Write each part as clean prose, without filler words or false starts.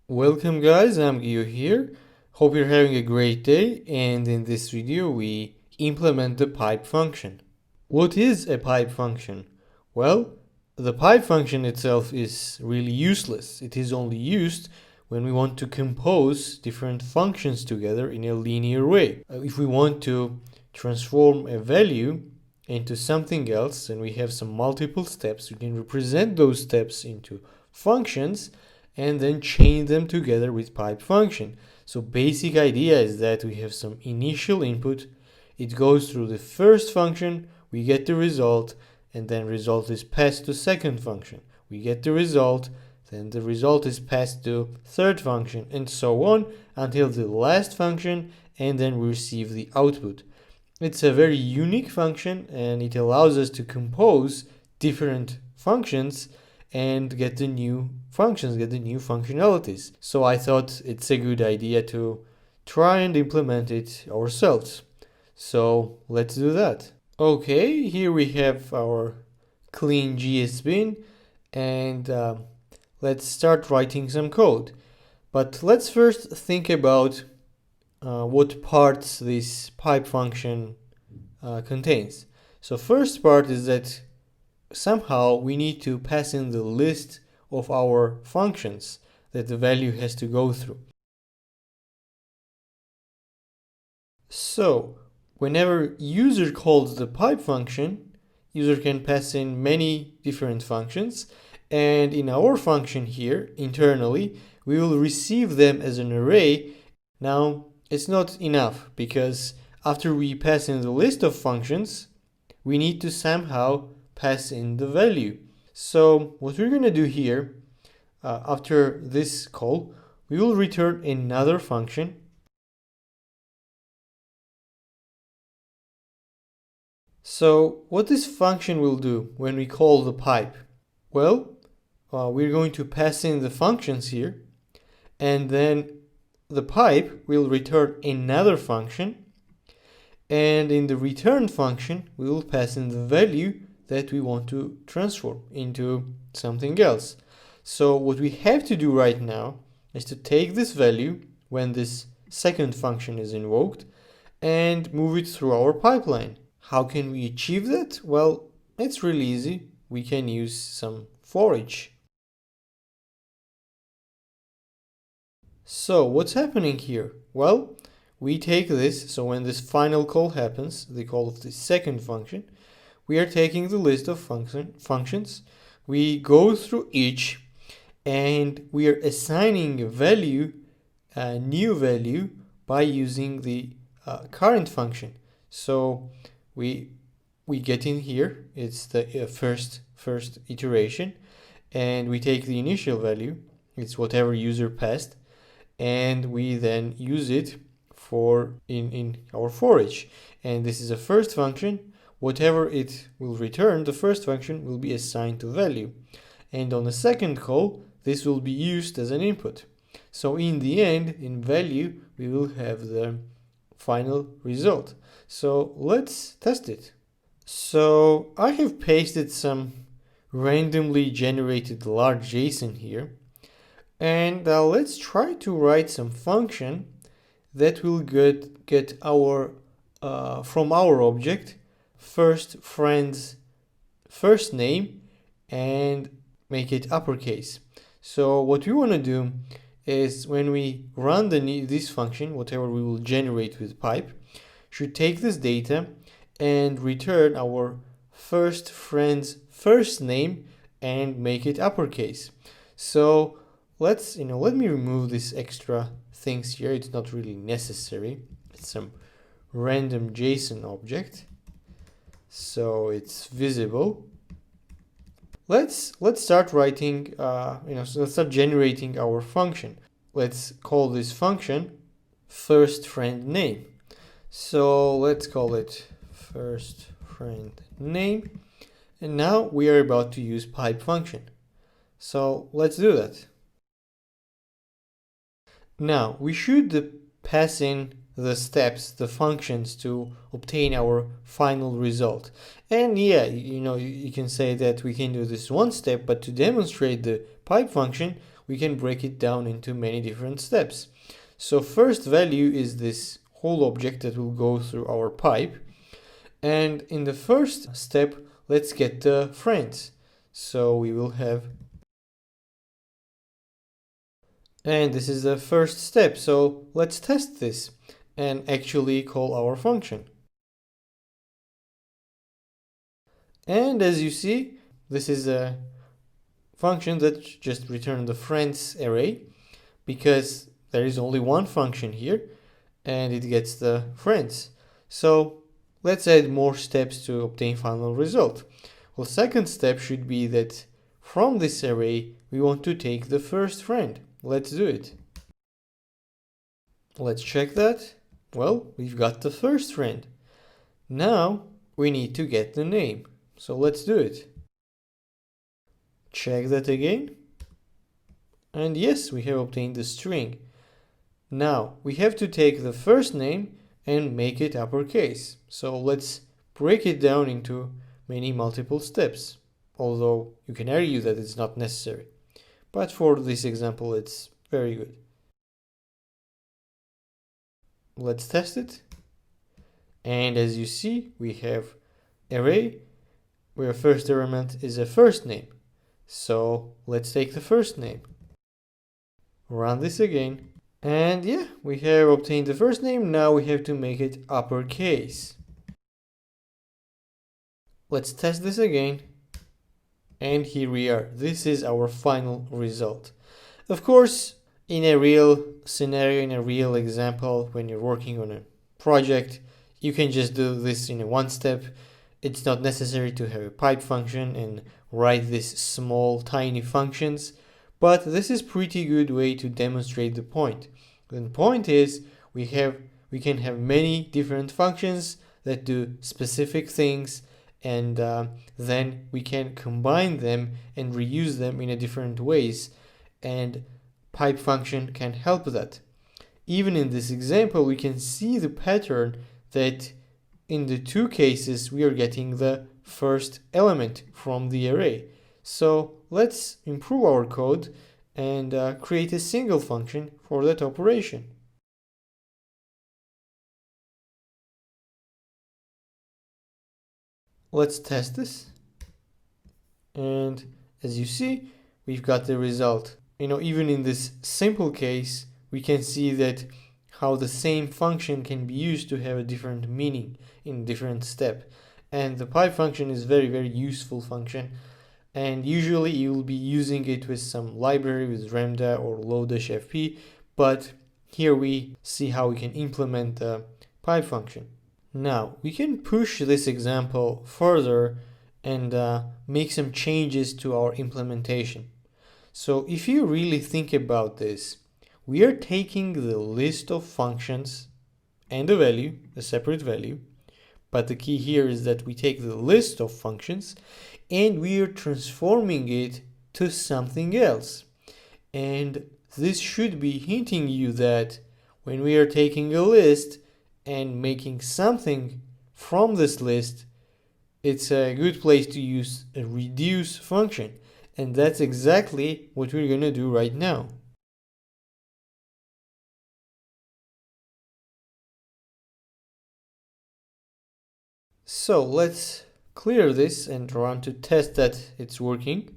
Welcome guys, I'm Gio here. Hope you're having a great day, and in this video we implement the pipe function. What is a pipe function? Well, the pipe function itself is really useless. It is only used when we want to compose different functions together in a linear way. If we want to transform a value into something else and we have some multiple steps, we can represent those steps into functions and then chain them together with pipe function. So basic idea is that we have some initial input, it goes through the first function, we get the result, and then result is passed to second function. We get the result, then the result is passed to third function, and so on until the last function, and then we receive the output. It's a very unique function and it allows us to compose different functions and get the new functions, get the new functionalities. So I thought it's a good idea to try and implement it ourselves. So let's do that. Okay, here we have our clean GS bin and let's start writing some code. But let's first think about what parts this pipe function contains. So first part is that somehow we need to pass in the list of our functions that the value has to go through. So whenever user calls the pipe function, user can pass in many different functions, and in our function here internally we will receive them as an array. Now it's not enough because after we pass in the list of functions, we need to somehow pass in the value. So what we're going to do here, after this call, we will return another function. So what this function will do when we call the pipe? Well, we're going to pass in the functions here, and then the pipe will return another function, and in the return function we will pass in the value that we want to transform into something else. So what we have to do right now is to take this value when this second function is invoked and move it through our pipeline. How can we achieve that? Well, it's really easy. We can use some for each. So what's happening here? Well, we take this, so when this final call happens, the call of the second function, we are taking the list of functions, we go through each, and we are assigning a value, a new value, by using the current function. So we get in here, it's the first iteration, and we take the initial value, it's whatever user passed, and we then use it for in our for each. And this is a first function. Whatever it will return, the first function will be assigned to value. And on the second call, this will be used as an input. So in the end, in value, we will have the final result. So let's test it. So I have pasted some randomly generated large JSON here. And let's try to write some function that will get our from our object first friend's first name and make it uppercase. So what we want to do is when we run this function, whatever we will generate with pipe, should take this data and return our first friend's first name and make it uppercase. So let me remove these extra things here. It's not really necessary. It's some random JSON object, so it's visible. Let's start writing. So let's start generating our function. Let's call this function first friend name. So let's call it first friend name, and now we are about to use pipe function. So let's do that. Now we should pass in the steps, the functions to obtain our final result. And yeah, you can say that we can do this one step, but to demonstrate the pipe function, we can break it down into many different steps. So first value is this whole object that will go through our pipe. And in the first step, let's get the friends. So we will have, and this is the first step. So let's test this and actually call our function. And as you see, this is a function that just returned the friends array because there is only one function here and it gets the friends. So let's add more steps to obtain final result. Well, second step should be that from this array we want to take the first friend. Let's do it. Let's check that. Well, we've got the first friend. Now we need to get the name. So let's do it. Check that again. And yes, we have obtained the string. Now we have to take the first name and make it uppercase. So let's break it down into many multiple steps. Although you can argue that it's not necessary. But for this example, it's very good. Let's test it. And as you see, we have array where first element is a first name. So let's take the first name. Run this again. And yeah, we have obtained the first name. Now we have to make it uppercase. Let's test this again. And here we are. This is our final result. Of course, in a real scenario, in a real example, when you're working on a project, you can just do this in one step. It's not necessary to have a pipe function and write these small tiny functions, but this is pretty good way to demonstrate the point. The point is we can have many different functions that do specific things, and then we can combine them and reuse them in a different ways, and pipe function can help that. Even in this example, we can see the pattern that in the two cases we are getting the first element from the array. So let's improve our code and create a single function for that operation. Let's test this. And as you see, we've got the result. Even in this simple case, we can see that how the same function can be used to have a different meaning in different step. And the pipe function is very, very useful function. And usually you will be using it with some library with Ramda or low-fp, but here we see how we can implement the pipe function. Now we can push this example further and make some changes to our implementation. So if you really think about this, we are taking the list of functions and a value, a separate value, but the key here is that we take the list of functions and we are transforming it to something else. And this should be hinting you that when we are taking a list and making something from this list, it's a good place to use a reduce function. And that's exactly what we're going to do right now. So let's clear this and run to test that it's working.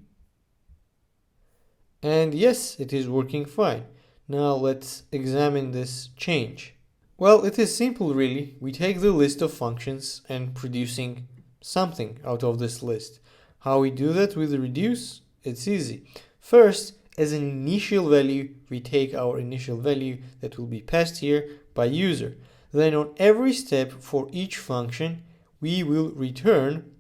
And yes, it is working fine. Now let's examine this change. Well, it is simple really. We take the list of functions and producing something out of this list. How we do that with reduce? It's easy. First, as an initial value, we take our initial value that will be passed here by user. Then on every step for each function, we will return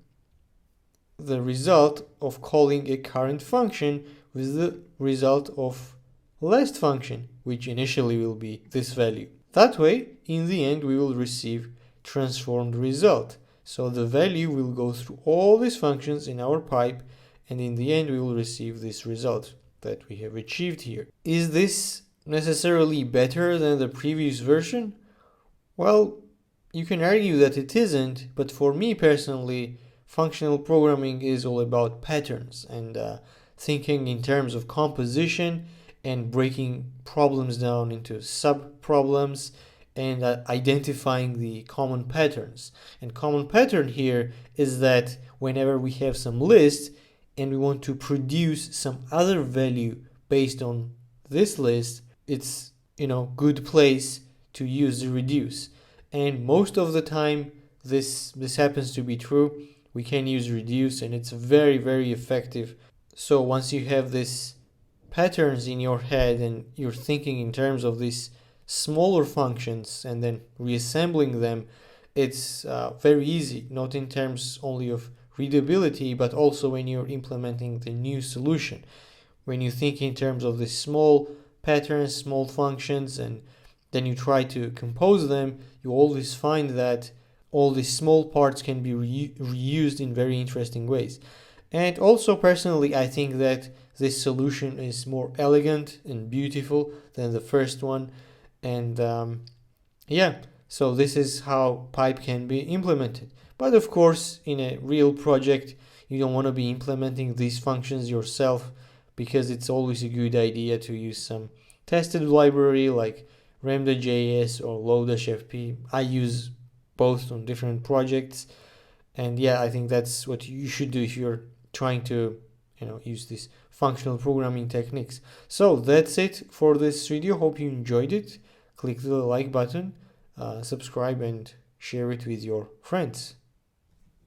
the result of calling a current function with the result of last function, which initially will be this value. That way, in the end, we will receive transformed result. So the value will go through all these functions in our pipe, and in the end, we will receive this result that we have achieved here. Is this necessarily better than the previous version? Well, you can argue that it isn't, but for me personally, functional programming is all about patterns and thinking in terms of composition and breaking problems down into sub-problems and identifying the common patterns. And common pattern here is that whenever we have some list and we want to produce some other value based on this list, it's good place to use the reduce. And most of the time this happens to be true. We can use reduce and it's very, very effective. So once you have these patterns in your head and you're thinking in terms of these smaller functions and then reassembling them, it's very easy, not in terms only of readability, but also when you're implementing the new solution. When you think in terms of the small patterns, small functions, and then you try to compose them, you always find that all these small parts can be reused in very interesting ways. And also personally, I think that this solution is more elegant and beautiful than the first one. And so this is how pipe can be implemented. But of course, in a real project, you don't want to be implementing these functions yourself, because it's always a good idea to use some tested library like Lambda.js or Lodash.fp. I use both on different projects. And I think that's what you should do if you're trying to use these functional programming techniques. So that's it for this video. Hope you enjoyed it. Click the like button, subscribe, and share it with your friends.